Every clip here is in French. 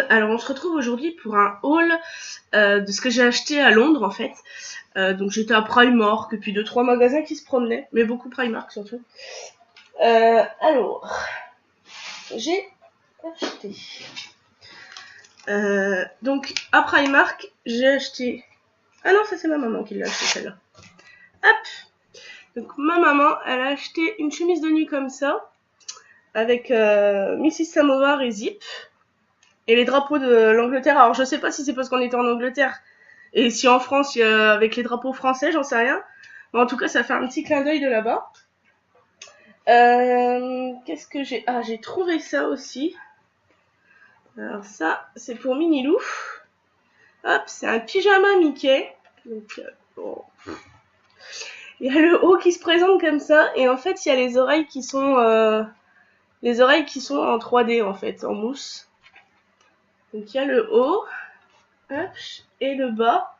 Alors on se retrouve aujourd'hui pour un haul de ce que j'ai acheté à Londres en fait. Donc j'étais à Primark et puis 2-3 magasins qui se promenaient, mais beaucoup Primark surtout. Alors, j'ai acheté. Donc à Primark, j'ai acheté... Ah non, ça c'est ma maman qui l'a acheté celle-là. Hop. Donc ma maman, elle a acheté une chemise de nuit comme ça, avec Mrs Samovar et Zip. Et les drapeaux de l'Angleterre, alors je sais pas si c'est parce qu'on était en Angleterre et si en France avec les drapeaux français, j'en sais rien. Mais en tout cas, ça fait un petit clin d'œil de là-bas. Qu'est-ce que j'ai... Ah, j'ai trouvé ça aussi. Alors ça, c'est pour Minilou. Hop, c'est un pyjama Mickey. Donc, bon. Il y a le haut qui se présente comme ça et en fait, il y a les oreilles qui sont en 3D en fait, en mousse. Donc il y a le haut, hop, et le bas.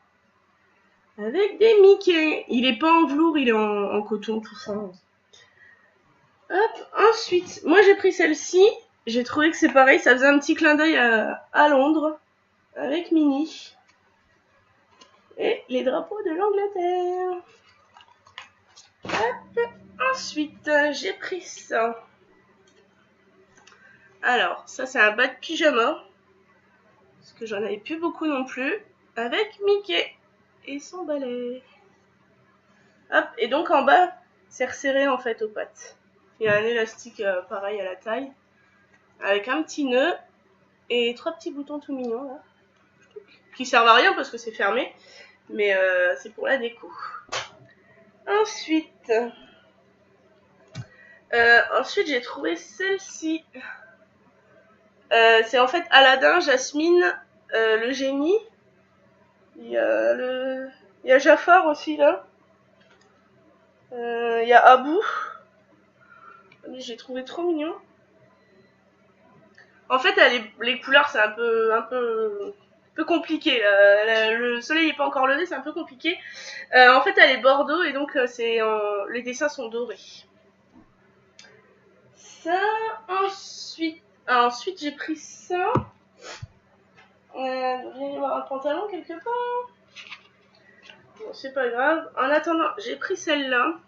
Avec des Mickey. Il est pas en velours, il est en coton, tout ça. Hop, ensuite, moi j'ai pris celle-ci. J'ai trouvé que c'est pareil, ça faisait un petit clin d'œil à Londres. Avec Minnie. Et les drapeaux de l'Angleterre. Hop, ensuite, j'ai pris ça. Alors, ça c'est un bas de pyjama. Parce que j'en avais plus beaucoup non plus. Avec Mickey et son balai. Hop, et donc en bas, c'est resserré en fait aux pattes. Il y a un élastique pareil à la taille, avec un petit nœud et 3 petits boutons tout mignons là, qui servent à rien parce que c'est fermé, mais c'est pour la déco. Ensuite, j'ai trouvé celle-ci. C'est en fait Aladdin, Jasmine, le génie. Il y a Jafar aussi là. Il y a Abou. J'ai trouvé trop mignon. En fait, les couleurs, c'est un peu compliqué. Le soleil n'est pas encore levé, c'est un peu compliqué. En fait, elle est bordeaux et donc les dessins sont dorés. Ça, ensuite j'ai pris ça. Il doit y avoir un pantalon quelque part. Bon, c'est pas grave. En attendant, j'ai pris celle-là.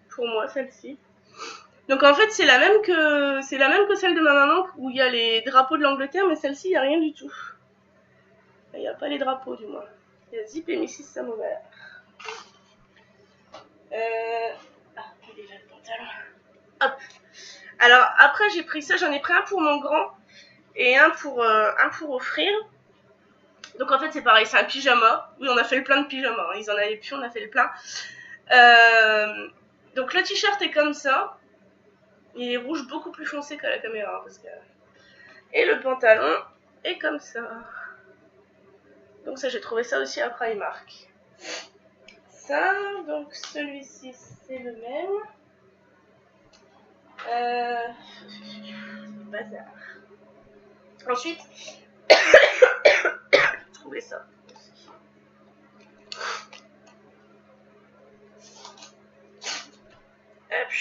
Pour moi, celle-ci. Donc en fait, c'est la même que celle de ma maman où il y a les drapeaux de l'Angleterre, mais celle-ci, il n'y a rien du tout. Il n'y a pas les drapeaux du moins. Il y a Zip et Mrs Samovar. Il est là le pantalon. Hop. Alors après j'ai pris ça, j'en ai pris un pour mon grand et un pour offrir. Donc en fait c'est pareil, c'est un pyjama. Oui, on a fait le plein de pyjamas. Ils en avaient plus, on a fait le plein. Donc le t-shirt est comme ça. Il est rouge beaucoup plus foncé qu'à la caméra. Et le pantalon est comme ça. Donc ça, j'ai trouvé ça aussi à Primark. Ça, donc celui-ci, c'est le même. Bazar. Ensuite, j'ai trouvé ça. Hop.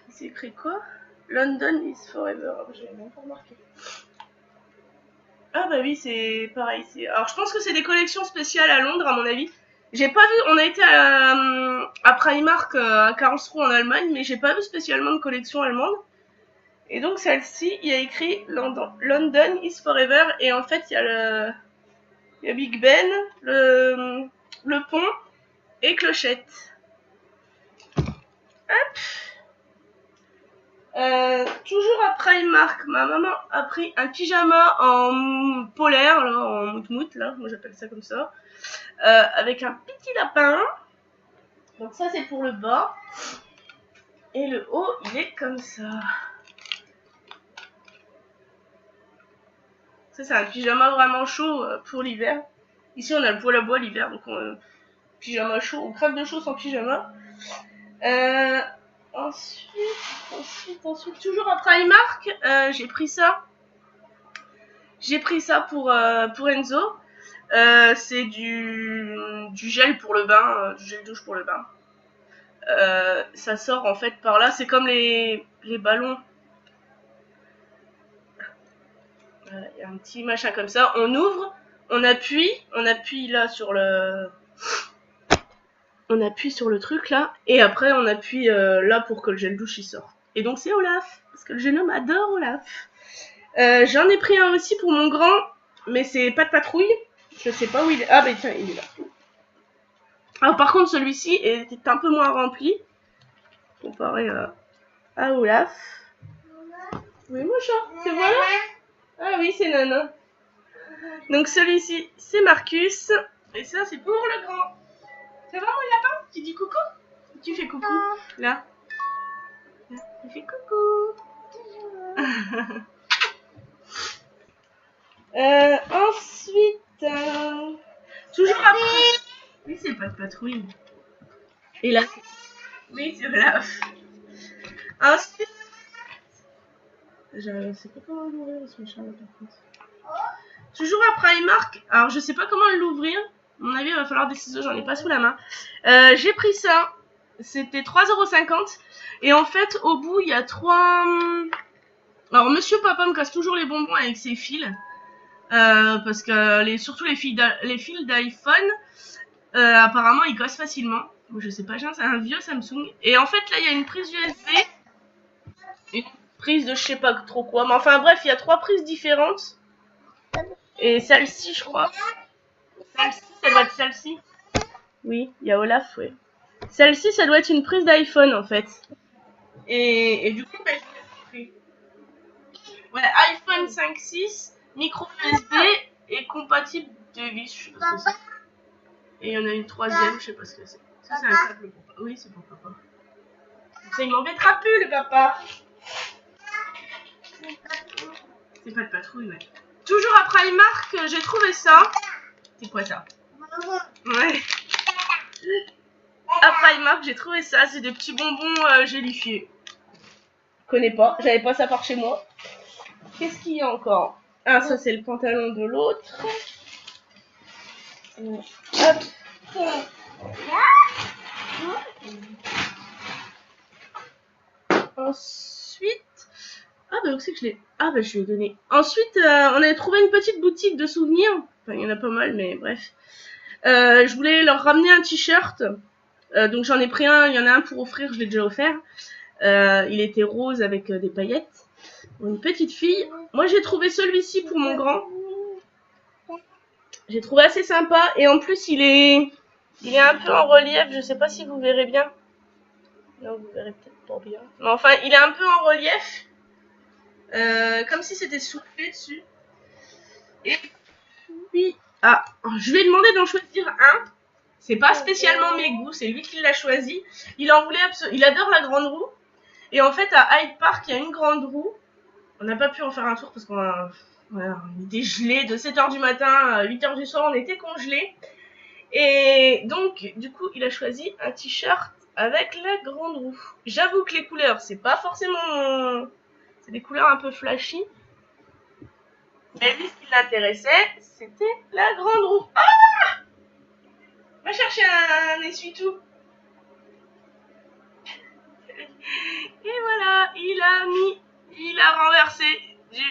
C'est écrit quoi? London is forever. J'ai même pas remarqué. Ah bah oui, c'est pareil. Alors je pense que c'est des collections spéciales à Londres à mon avis. J'ai pas vu, on a été à Primark à Karlsruhe en Allemagne, mais j'ai pas vu spécialement de collection allemande. Et donc celle-ci, il y a écrit London is forever et en fait il y a Big Ben, le pont et Clochette. Hop. Toujours à Primark, ma maman a pris un pyjama en polaire, là, en moutmout, là, moi j'appelle ça comme ça, avec un petit lapin. Donc ça c'est pour le bas. Et le haut, il est comme ça. Ça c'est un pyjama vraiment chaud pour l'hiver. Ici on a le poêle à bois l'hiver, donc pyjama chaud, on crève de chaud sans pyjama. Ensuite, toujours à Primark, j'ai pris ça. J'ai pris ça pour Enzo. C'est du gel pour le bain, du gel douche pour le bain. Ça sort en fait par là, c'est comme les ballons. Voilà, il y a un petit machin comme ça. On ouvre, on appuie là sur le... On appuie sur le truc là, et après on appuie là pour que le gel douche il sorte. Et donc c'est Olaf, parce que le jeune homme adore Olaf. J'en ai pris un aussi pour mon grand, mais c'est pas de patrouille. Je sais pas où il est. Ah bah tiens, il est là. Alors par contre celui-ci est un peu moins rempli, comparé à Olaf. Oui mon chat, c'est voilà. Ah oui c'est Nana. Donc celui-ci c'est Marcus, et ça c'est pour le grand. Ça va mon lapin? Tu dis coucou? Tu fais coucou? Là. Là, tu fais coucou. Ensuite, toujours après. Oui, c'est pas de patrouille. Et là, oui, c'est Olaf. Ensuite, je sais pas comment l'ouvrir ce machin là par contre. Toujours à Primark. Alors, je sais pas comment l'ouvrir. À mon avis, il va falloir des ciseaux, j'en ai pas sous la main. J'ai pris ça. C'était 3,50 €. Et en fait, au bout, il y a 3. Alors, Monsieur Papa me casse toujours les bonbons avec ses fils. Parce que surtout les fils d'iPhone, apparemment ils cassent facilement. Je sais pas, c'est un vieux Samsung. Et en fait là il y a une prise USB, une prise de je sais pas trop quoi, mais enfin bref il y a 3 prises différentes. Et celle-ci je crois, celle-ci ça doit être celle-ci. Oui, il y a Olaf, oui. Celle-ci ça doit être une prise d'iPhone en fait. Et du coup je l'ai pris. Ouais, iPhone 5.6, micro USB et compatible device, je sais pas ce que c'est. Et il y en a une troisième, je sais pas ce que c'est. Ça, c'est un câble pour papa. Oui, c'est pour papa. Ça, il m'embêtera plus, le papa. C'est pas de patrouille, ouais. Toujours à Primark, j'ai trouvé ça. C'est quoi ça? Ouais. À Primark, j'ai trouvé ça. C'est des petits bonbons gélifiés. Je connais pas. J'avais pas ça par chez moi. Qu'est-ce qu'il y a encore? Ah, ça, c'est le pantalon de l'autre. Hop. Ensuite, ah bah où c'est que je l'ai? Ah bah je lui ai donné. Ensuite, on avait trouvé une petite boutique de souvenirs. Enfin, il y en a pas mal, mais bref. Je voulais leur ramener un t-shirt. Donc j'en ai pris un. Il y en a un pour offrir, je l'ai déjà offert. Il était rose avec des paillettes. Pour une petite fille. Moi j'ai trouvé celui-ci pour mon grand. J'ai trouvé assez sympa. Et en plus il est un peu en relief. Je sais pas si vous verrez bien. Non, vous verrez peut-être pas bien. Mais enfin, il est un peu en relief. Comme si c'était soufflé dessus. Et puis, ah, je lui ai demandé d'en choisir un. C'est pas spécialement mes goûts, c'est lui qui l'a choisi. Il en voulait il adore la grande roue. Et en fait, à Hyde Park, il y a une grande roue. On n'a pas pu en faire un tour parce qu'on était gelés de 7h du matin à 8h du soir, on était congelés. Et donc, du coup, il a choisi un t-shirt avec la grande roue. J'avoue que les couleurs, c'est pas forcément... C'est des couleurs un peu flashy. Mais lui, ce qui l'intéressait, c'était la grande roue. Ah! Va chercher un essuie-tout. Et voilà, il a renversé du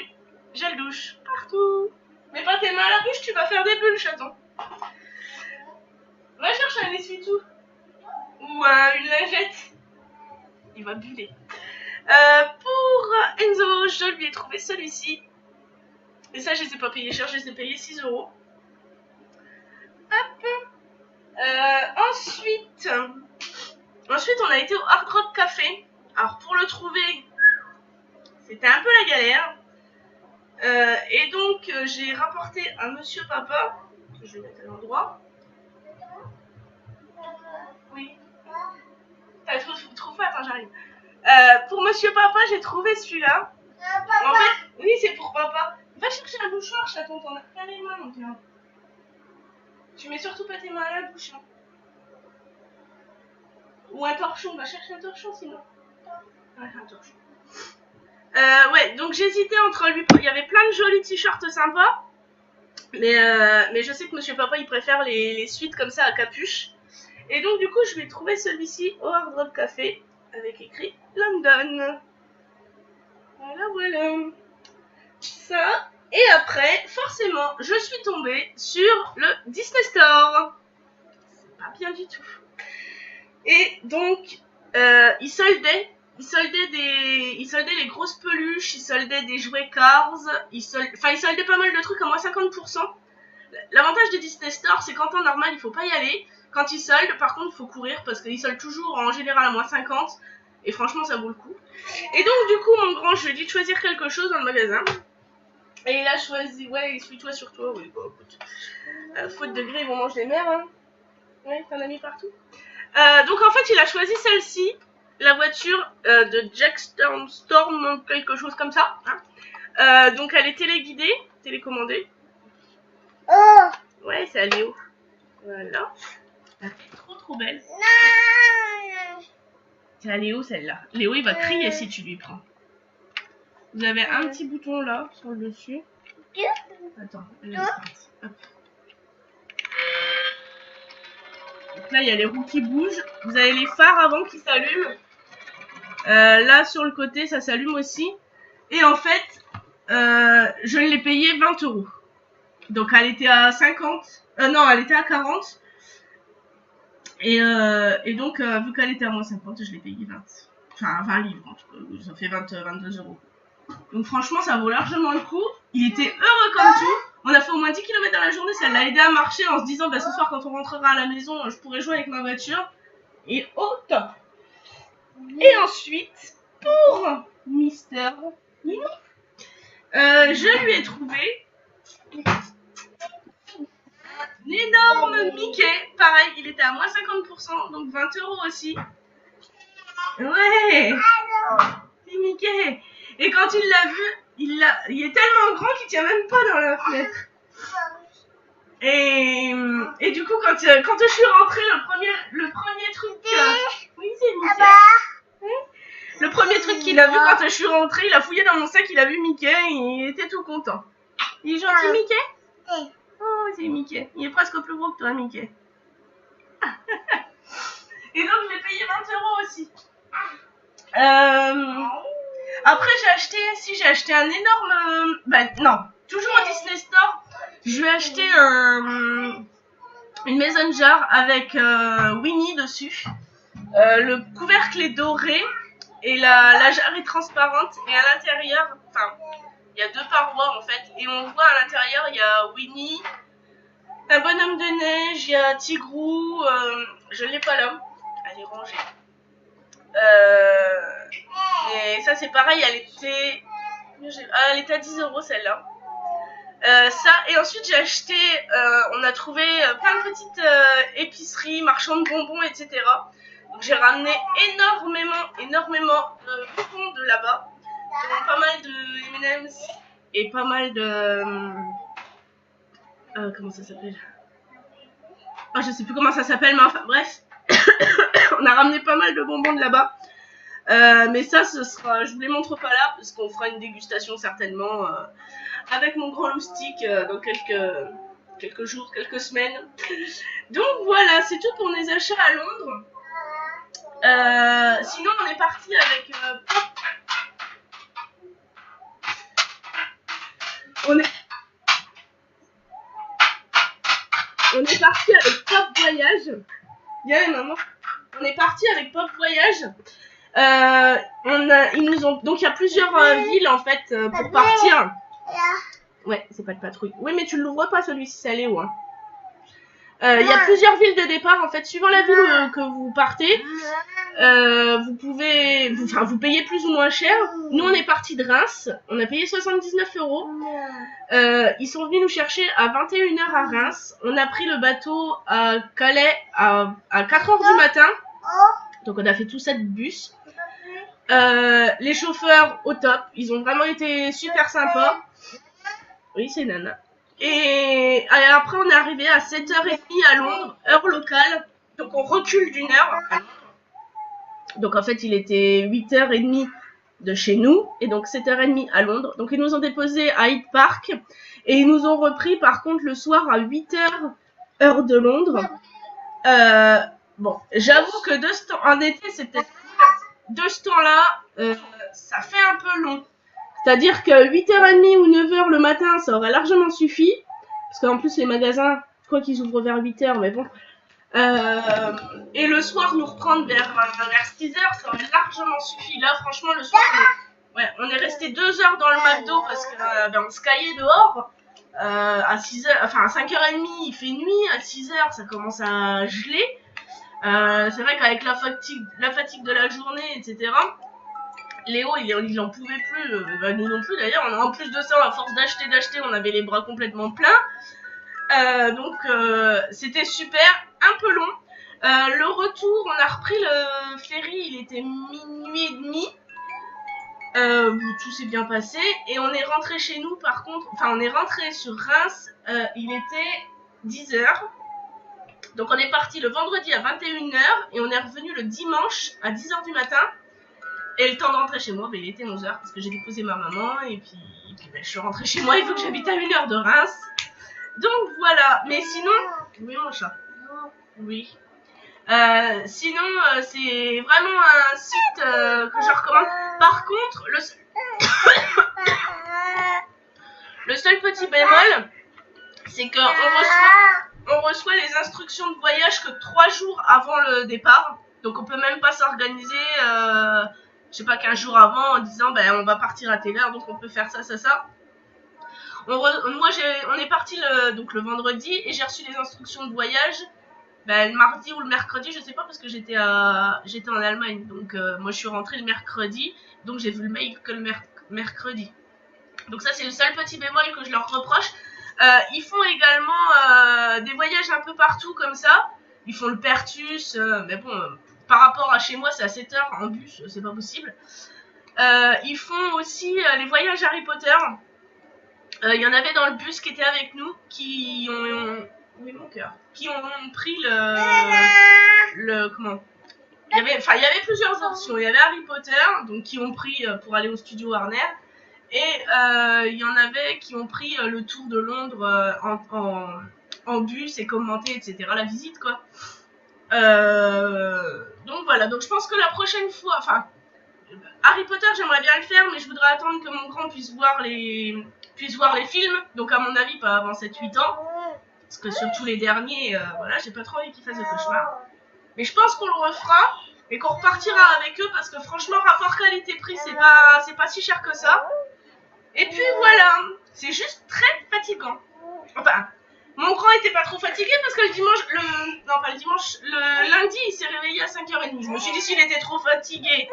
gel douche partout. Mets pas tes mains à la bouche, tu vas faire des bulles, chaton. Va chercher un essuie-tout. Ou une lingette. Il va buller. Pour Enzo, je lui ai trouvé celui-ci. Et ça, je les ai pas payés cher, je les ai payés 6 €. Hop. Ensuite, on a été au Hard Rock Café. Alors, pour le trouver, c'était un peu la galère. Et donc, j'ai rapporté à Monsieur Papa. Je vais mettre à l'endroit. Oui. Tu trouves pas? Attends, j'arrive. Pour Monsieur Papa, j'ai trouvé celui-là. En fait, oui, c'est pour papa. Va chercher un mouchoir, chaton, t'en as plein les mains, donc là. Tu mets surtout pas tes mains à la bouche. Hein. Ou un torchon, va chercher un torchon sinon. Ouais, un torchon. Ouais, donc j'hésitais entre lui. Il y avait plein de jolis t-shirts sympas. Mais je sais que Monsieur Papa, il préfère les suites comme ça à capuche. Et donc, du coup, je vais trouver celui-ci au Hard Rock Café avec écrit London. Voilà, voilà. Ça, Et après, forcément, je suis tombée sur le Disney Store. C'est pas bien du tout. Et donc, ils soldaient les grosses peluches, ils soldaient des jouets Cars, ils soldaient pas mal de trucs à moins 50%. L'avantage des Disney Store, c'est qu'en temps normal, il faut pas y aller. Quand ils soldent, par contre, il faut courir parce qu'ils soldent toujours en général à moins 50. Et franchement, ça vaut le coup. Et donc, du coup, mon grand, je lui ai dit de choisir quelque chose dans le magasin. Et il a choisi, ouais, essuie-toi sur toi, oui, bah écoute. Faute de gré, ils vont manger les mers, hein. Ouais, t'en as mis partout. Donc en fait, il a choisi celle-ci, la voiture de Jack Storm, quelque chose comme ça. Hein. Donc elle est téléguidée, télécommandée. Oh. Ouais, c'est à Léo. Voilà. Elle est trop belle. C'est à Léo celle-là. Léo, il va crier si tu lui prends. Vous avez un petit bouton là, sur le dessus. Attends, elle est partie. Hop. Donc là, il y a les roues qui bougent. Vous avez les phares avant qui s'allument. Là, sur le côté, ça s'allume aussi. Et en fait, je l'ai payé 20 €. Donc, elle était à 50. Non, elle était à 40. Et donc, vu qu'elle était à moins 50, je l'ai payé 20. Enfin, 20 livres en tout cas. Ça fait 22 €. Donc, franchement, ça vaut largement le coup. Il était heureux comme tout. On a fait au moins 10 km dans la journée. Ça l'a aidé à marcher en se disant, bah, ce soir, quand on rentrera à la maison, je pourrai jouer avec ma voiture. Et au top. Et ensuite, pour Mister Minou, je lui ai trouvé un énorme Mickey. Pareil, il était à moins 50%, donc 20 € aussi. Ouais, c'est Mickey. Et quand il l'a vu, il est tellement grand qu'il tient même pas dans la fenêtre. Et du coup, quand je suis rentrée, le premier truc... oui, c'est Mickey. Le premier truc qu'il a vu quand je suis rentrée, il a fouillé dans mon sac, il a vu Mickey, et il était tout content. Il est gentil, Mickey? Oh, c'est Mickey. Il est presque plus gros que toi, Mickey. Et donc, je l'ai payé 20 € aussi. Après, j'ai acheté un énorme... non, toujours au Disney Store. Je lui ai acheté une maison jar avec Winnie dessus. Le couvercle est doré. Et la jarre est transparente. Et à l'intérieur, enfin, il y a 2 parois en fait. Et on voit à l'intérieur, il y a Winnie, un bonhomme de neige, il y a Tigrou. Je l'ai pas là. Elle est rangée. Et ça, c'est pareil. Elle était à 10 € celle-là. Ça, et ensuite j'ai acheté, on a trouvé plein de petites épiceries, marchands de bonbons, etc. Donc j'ai ramené énormément de bonbons de là-bas. Donc pas mal de M&M's et pas mal de... comment ça s'appelle? Oh, je sais plus comment ça s'appelle, mais enfin bref. On a ramené pas mal de bonbons de là-bas. Mais ça, je vous les montre pas là, parce qu'on fera une dégustation certainement avec mon grand loustic dans quelques jours, quelques semaines. Donc voilà, c'est tout pour mes achats à Londres. Sinon, on est parti avec Pop. On est parti avec Pop Voyage. Viens, maman. On est parti avec Pop Voyage. Ils nous ont... Donc, il y a plusieurs villes, en fait, pour partir. Ouais, c'est pas de patrouille. Oui, mais tu ne l'ouvres pas, celui-ci, c'est à Léo. Hein. Il y a plusieurs villes de départ, en fait. Suivant la ville que vous partez, vous payez plus ou moins cher. Nous, on est parti de Reims. On a payé 79 €. Ils sont venus nous chercher à 21 h à Reims. On a pris le bateau à Calais à 4 h du matin. Donc, on a fait tout ça de bus. Les chauffeurs, au top. Ils ont vraiment été super sympas. Oui, c'est Nana. Et après, on est arrivé à 7h30 à Londres, heure locale. Donc, on recule d'1 heure. Donc, en fait, il était 8h30 de chez nous. Et donc, 7h30 à Londres. Donc, ils nous ont déposés à Hyde Park. Et ils nous ont repris, par contre, le soir à 8h, heure de Londres. Bon, j'avoue que en été, c'est peut-être... De ce temps-là, ça fait un peu long. C'est-à-dire que 8h30 ou 9h le matin, ça aurait largement suffi. Parce qu'en plus, les magasins, je crois qu'ils ouvrent vers 8h, mais bon. Et le soir, nous reprendre vers 6h, ça aurait largement suffi. Là, franchement, le soir, on est resté 2 heures dans le McDo parce que on se caillait dehors. À 6h, enfin à 5h30, il fait nuit. À 6h, ça commence à geler. C'est vrai qu'avec la fatigue de la journée, etc., Léo, il en pouvait plus. Nous non plus d'ailleurs. En plus de ça, à force d'acheter, on avait les bras complètement pleins. Donc c'était super, un peu long. Le retour, on a repris le ferry, il était minuit et demi. Tout s'est bien passé et on est rentré chez nous par contre, enfin on est rentré sur Reims, il était 10h. Donc on est parti le vendredi à 21h et on est revenu le dimanche à 10h du matin. Et le temps de rentrer chez moi, il était 11h parce que j'ai déposé ma maman et puis je suis rentrée chez moi, il faut que j'habite à 1h de Reims. Donc voilà, mais sinon... Oui mon chat. Oui. Sinon, c'est vraiment un site que je recommande. Par contre, le seul petit bémol, c'est qu'on reçoit les instructions de voyage que 3 jours avant le départ. Donc on peut même pas s'organiser, je sais pas, 15 jours avant en disant on va partir à telle heure, donc on peut faire ça. Moi, on est parti le vendredi et j'ai reçu les instructions de voyage. Le mardi ou le mercredi, je sais pas parce que j'étais en Allemagne, donc moi je suis rentrée le mercredi, donc j'ai vu le mail que le mercredi. Donc ça c'est le seul petit bémol que je leur reproche. Ils font également des voyages un peu partout comme ça. Ils font le Pertus, mais bon, par rapport à chez moi c'est à 7 heures en bus, c'est pas possible. Ils font aussi les voyages Harry Potter. Il y en avait dans le bus qui était avec nous qui ont... Oui, mon cœur. Qui ont pris comment il y avait plusieurs options. Il y avait Harry Potter, donc qui ont pris pour aller au studio Warner. Et il y en avait qui ont pris le tour de Londres en bus et commenté, etc. La visite, quoi. Donc voilà. Donc je pense que la prochaine fois... Enfin, Harry Potter, j'aimerais bien le faire, mais je voudrais attendre que mon grand puisse voir les films. Donc à mon avis, pas avant 7-8 ans. Parce que sur tous les derniers, voilà, j'ai pas trop envie qu'ils fassent de cauchemars. Mais je pense qu'on le refera et qu'on repartira avec eux parce que franchement, rapport qualité-prix, c'est pas si cher que ça. Et puis voilà, c'est juste très fatigant. Enfin, mon grand était pas trop fatigué parce que le lundi, il s'est réveillé à 5h30. Je me suis dit, s'il était trop fatigué,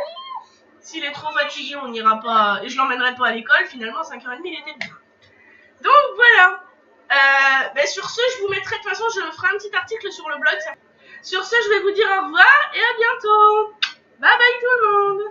on n'ira pas, et je l'emmènerai pas à l'école. Finalement, à 5h30, il était bien. Donc voilà. Sur ce, je vous mettrai, de toute façon, je ferai un petit article sur le blog. Sur ce, je vais vous dire au revoir et à bientôt. Bye bye tout le monde.